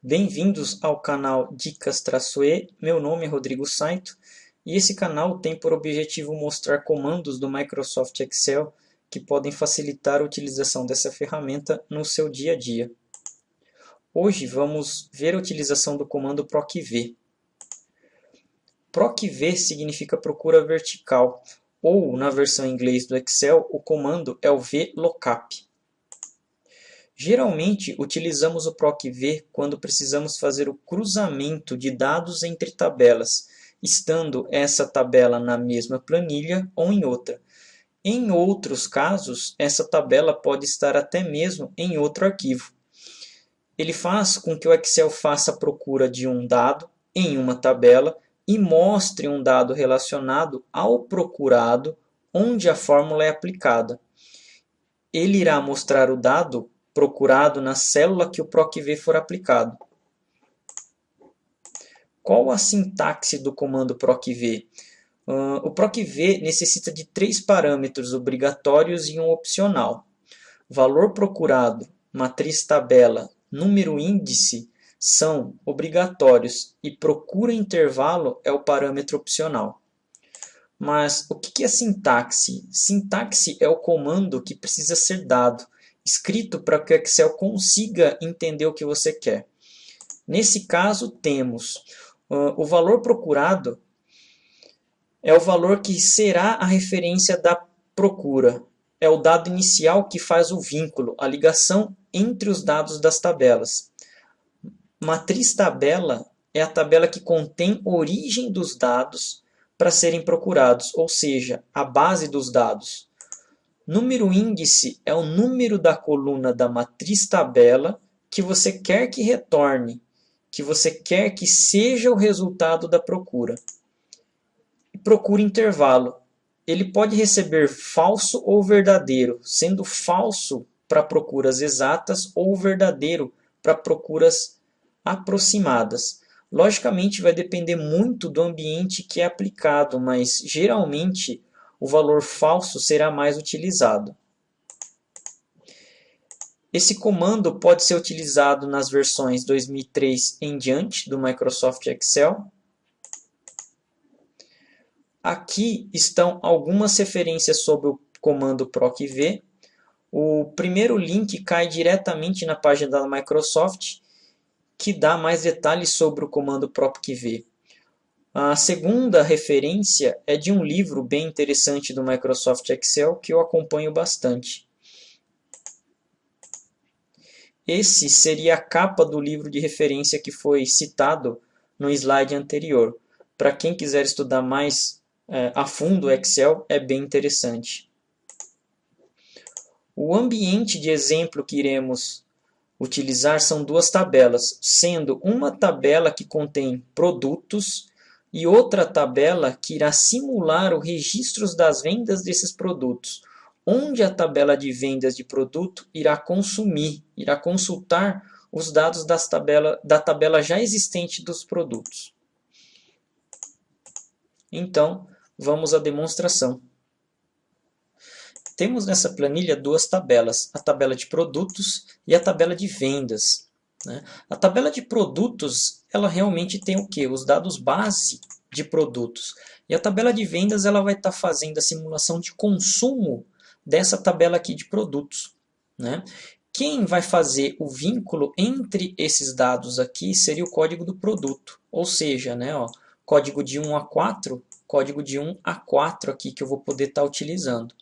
Bem-vindos ao canal Dicas-E. Meu nome é Rodrigo Saito e esse canal tem por objetivo mostrar comandos do Microsoft Excel que podem facilitar a utilização dessa ferramenta no seu dia a dia. Hoje vamos ver a utilização do comando procv. Procv significa procura vertical, ou na versão em inglês do Excel, o comando é o VLOOKUP. Geralmente, utilizamos o procv quando precisamos fazer o cruzamento de dados entre tabelas, estando essa tabela na mesma planilha ou em outra. Em outros casos, essa tabela pode estar até mesmo em outro arquivo. Ele faz com que o Excel faça a procura de um dado em uma tabela e mostre um dado relacionado ao procurado onde a fórmula é aplicada. Ele irá mostrar o dado procurado na célula que o procv for aplicado. Qual a sintaxe do comando procv? O procv necessita de 3 parâmetros obrigatórios e um opcional. Valor procurado, matriz tabela, número índice são obrigatórios e procura intervalo é o parâmetro opcional. Mas o que é sintaxe? Sintaxe é o comando que precisa ser dado, escrito para que o Excel consiga entender o que você quer. Nesse caso, temos o valor procurado é o valor que será a referência da procura. É o dado inicial que faz o vínculo, a ligação entre os dados das tabelas. Matriz tabela é a tabela que contém a origem dos dados para serem procurados, ou seja, a base dos dados. Número índice é o número da coluna da matriz tabela que você quer que retorne, que você quer que seja o resultado da procura. E procura intervalo. Ele pode receber falso ou verdadeiro, sendo falso para procuras exatas ou verdadeiro para procuras aproximadas. Logicamente vai depender muito do ambiente que é aplicado, mas geralmente o valor falso será mais utilizado. Esse comando pode ser utilizado nas versões 2003 em diante do Microsoft Excel. Aqui estão algumas referências sobre o comando procv. O primeiro link cai diretamente na página da Microsoft, que dá mais detalhes sobre o comando procv. A segunda referência é de um livro bem interessante do Microsoft Excel que eu acompanho bastante. Esse seria a capa do livro de referência que foi citado no slide anterior. Para quem quiser estudar mais a fundo o Excel, é bem interessante. O ambiente de exemplo que iremos utilizar são 2 tabelas, sendo uma tabela que contém produtos e outra tabela que irá simular os registros das vendas desses produtos, onde a tabela de vendas de produto irá consultar os dados da tabela já existente dos produtos. Então, vamos à demonstração. Temos nessa planilha 2 tabelas, a tabela de produtos e a tabela de vendas. A tabela de produtos, ela realmente tem o quê? Os dados base de produtos. E a tabela de vendas, ela vai estar fazendo a simulação de consumo dessa tabela aqui de produtos. Quem vai fazer o vínculo entre esses dados aqui seria o código do produto. Ou seja, código de 1 a 4, código de 1 a 4 aqui que eu vou poder estar utilizando.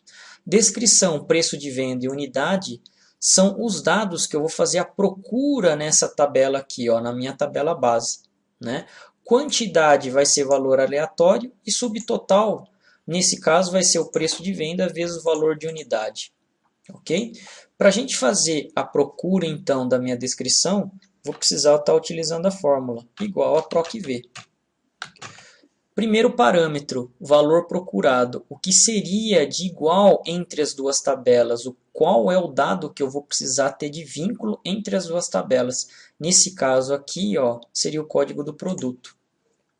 Descrição, preço de venda e unidade são os dados que eu vou fazer a procura nessa tabela aqui, na minha tabela base. Quantidade vai ser valor aleatório e subtotal, nesse caso, vai ser o preço de venda vezes o valor de unidade. Ok? Para a gente fazer a procura, então, da minha descrição, vou precisar estar utilizando a fórmula, igual a procv. Primeiro parâmetro, valor procurado. O que seria de igual entre as 2 tabelas? Qual é o dado que eu vou precisar ter de vínculo entre as 2 tabelas? Nesse caso aqui, seria o código do produto.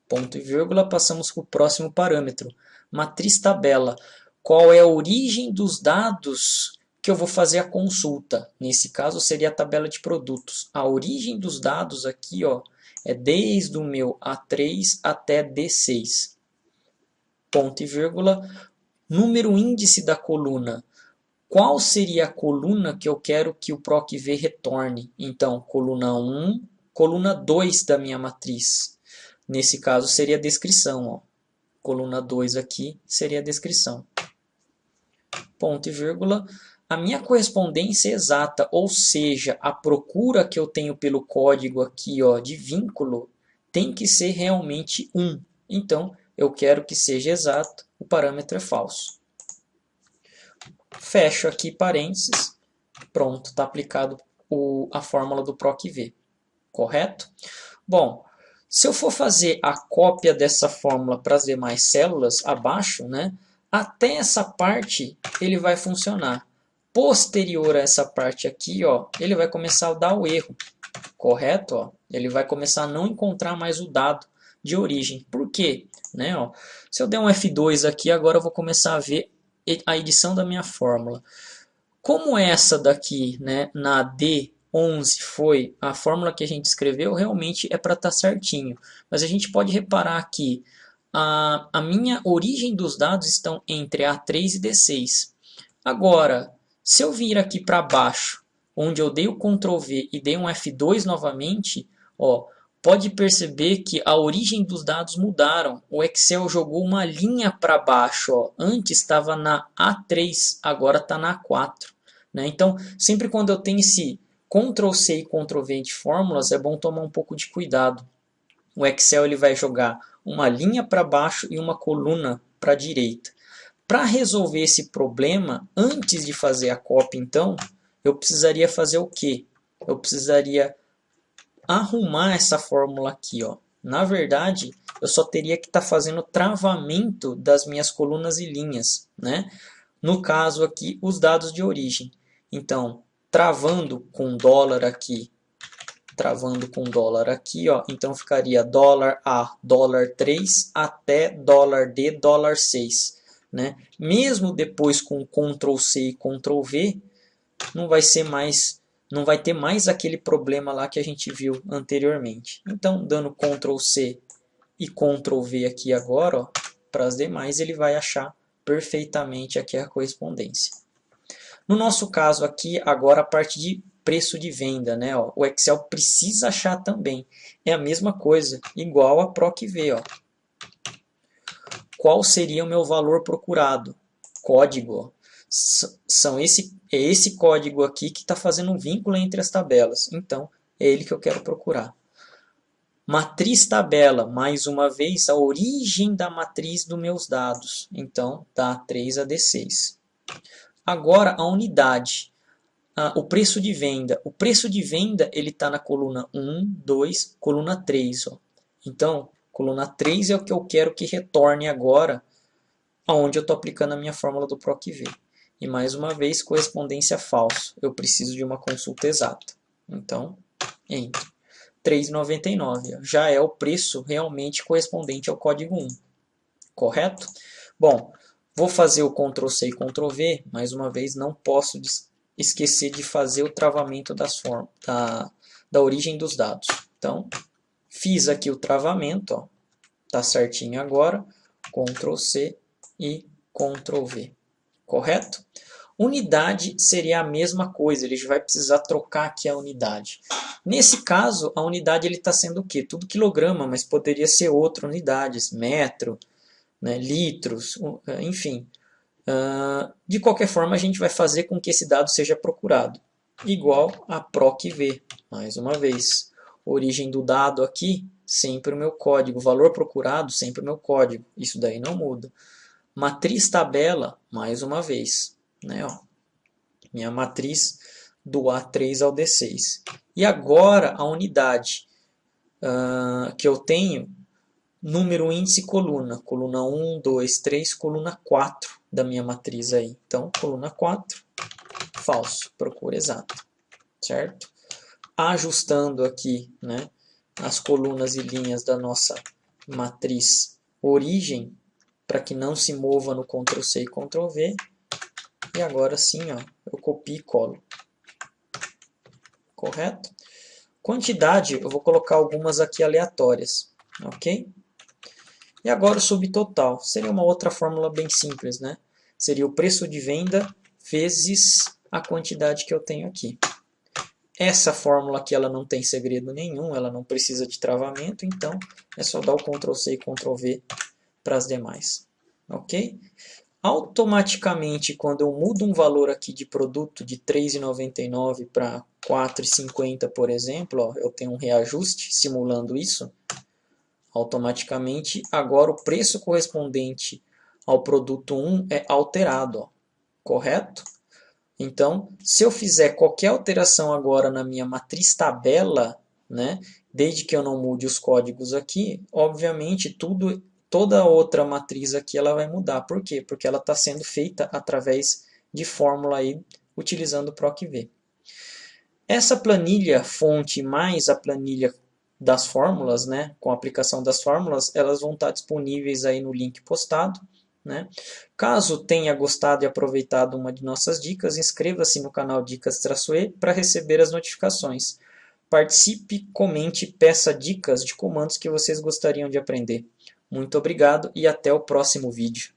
Ponto e vírgula, passamos para o próximo parâmetro. Matriz tabela. Qual é a origem dos dados que eu vou fazer a consulta. Nesse caso seria a tabela de produtos. A origem dos dados aqui, ó, é desde o meu A3 até D6. Ponto e vírgula. Número índice da coluna. Qual seria a coluna que eu quero que o PROC-V retorne? Então, coluna 1, coluna 2 da minha matriz. Nesse caso seria a descrição, ó. Coluna 2 aqui seria a descrição. Ponto e vírgula. A minha correspondência exata, ou seja, a procura que eu tenho pelo código aqui, ó, de vínculo, tem que ser realmente 1. Então, eu quero que seja exato, o parâmetro é falso. Fecho aqui parênteses. Pronto, está aplicado a fórmula do PROC-V. Correto? Bom, se eu for fazer a cópia dessa fórmula para as demais células abaixo, né, até essa parte ele vai funcionar. Posterior a essa parte aqui, ó, ele vai começar a dar o erro. Correto? Ó? Ele vai começar a não encontrar mais o dado de origem. Por quê? Né, ó, se eu der um F2 aqui, agora eu vou começar a ver a edição da minha fórmula. Como essa daqui, né, na D11 foi a fórmula que a gente escreveu, realmente é para estar certinho. Mas a gente pode reparar aqui, a minha origem dos dados estão entre A3 e D6. Agora, se eu vir aqui para baixo, onde eu dei o Ctrl V e dei um F2 novamente, ó, pode perceber que a origem dos dados mudaram. O Excel jogou uma linha para baixo. Ó. Antes estava na A3, agora está na A4. Né? Então, sempre quando eu tenho esse Ctrl C e Ctrl V de fórmulas, é bom tomar um pouco de cuidado. O Excel ele vai jogar uma linha para baixo e uma coluna para a direita. Para resolver esse problema, antes de fazer a cópia, então, eu precisaria fazer o quê? Eu precisaria arrumar essa fórmula aqui. Ó. Na verdade, eu só teria que estar fazendo travamento das minhas colunas e linhas. Né? No caso aqui, os dados de origem. Então, travando com dólar aqui, ó, então ficaria dólar A, dólar 3 até dólar D, dólar 6. Né? Mesmo depois com Ctrl C e Ctrl V, não vai ter mais aquele problema lá que a gente viu anteriormente. Então, dando Ctrl C e Ctrl V aqui agora, para as demais, ele vai achar perfeitamente aqui a correspondência. No nosso caso aqui, agora a parte de preço de venda, né? Ó, o Excel precisa achar também. É a mesma coisa, igual a PROC-V. Ó. Qual seria o meu valor procurado? Código. É esse código aqui que está fazendo um vínculo entre as tabelas. Então, é ele que eu quero procurar. Matriz tabela, mais uma vez, a origem da matriz dos meus dados. Então, dá 3 a D6. Agora, a unidade. O preço de venda. O preço de venda ele está na coluna 1, 2, coluna 3. Ó. Então, coluna 3 é o que eu quero que retorne agora, aonde eu estou aplicando a minha fórmula do PROC-V. E mais uma vez, correspondência falso. Eu preciso de uma consulta exata. Então, entre. 3,99. Já é o preço realmente correspondente ao código 1. Correto? Bom, vou fazer o Ctrl C e Ctrl V. Mais uma vez, não posso esquecer de fazer o travamento da origem dos dados. Então, fiz aqui o travamento. Ó. Tá certinho agora. Ctrl C e Ctrl V. Correto? Unidade seria a mesma coisa, ele vai precisar trocar aqui a unidade. Nesse caso, a unidade está sendo o quê? Tudo quilograma, mas poderia ser outras unidades, metro, né, litros, enfim. De qualquer forma, a gente vai fazer com que esse dado seja procurado. Igual a PROC-V, mais uma vez. Origem do dado aqui, sempre o meu código. Valor procurado, sempre o meu código. Isso daí não muda. Matriz tabela, mais uma vez. Né, ó, minha matriz do A3 ao D6. E agora a unidade que eu tenho, número, índice, coluna. Coluna 1, 2, 3, coluna 4 da minha matriz aí. Então, coluna 4, falso, procura exata. Certo? Ajustando aqui, né, as colunas e linhas da nossa matriz origem, para que não se mova no Ctrl C e Ctrl V. E agora sim, ó, eu copio e colo. Correto? Quantidade, eu vou colocar algumas aqui aleatórias. Ok? E agora o subtotal. Seria uma outra fórmula bem simples, né? Seria o preço de venda vezes a quantidade que eu tenho aqui. Essa fórmula aqui ela não tem segredo nenhum, ela não precisa de travamento, então é só dar o Ctrl C e Ctrl V para as demais. Ok? Automaticamente, quando eu mudo um valor aqui de produto de R$ 3,99 para R$ 4,50, por exemplo, ó, eu tenho um reajuste simulando isso, automaticamente agora o preço correspondente ao produto 1 é alterado, ó, correto? Então, se eu fizer qualquer alteração agora na minha matriz tabela, né, desde que eu não mude os códigos aqui, obviamente toda outra matriz aqui ela vai mudar. Por quê? Porque ela está sendo feita através de fórmula aí, utilizando o PROC-V. Essa planilha fonte mais a planilha das fórmulas, né, com a aplicação das fórmulas, elas vão estar disponíveis aí no link postado. Né? Caso tenha gostado e aproveitado uma de nossas dicas, inscreva-se no canal Dicas-E para receber as notificações. Participe, comente, peça dicas de comandos que vocês gostariam de aprender. Muito obrigado e até o próximo vídeo.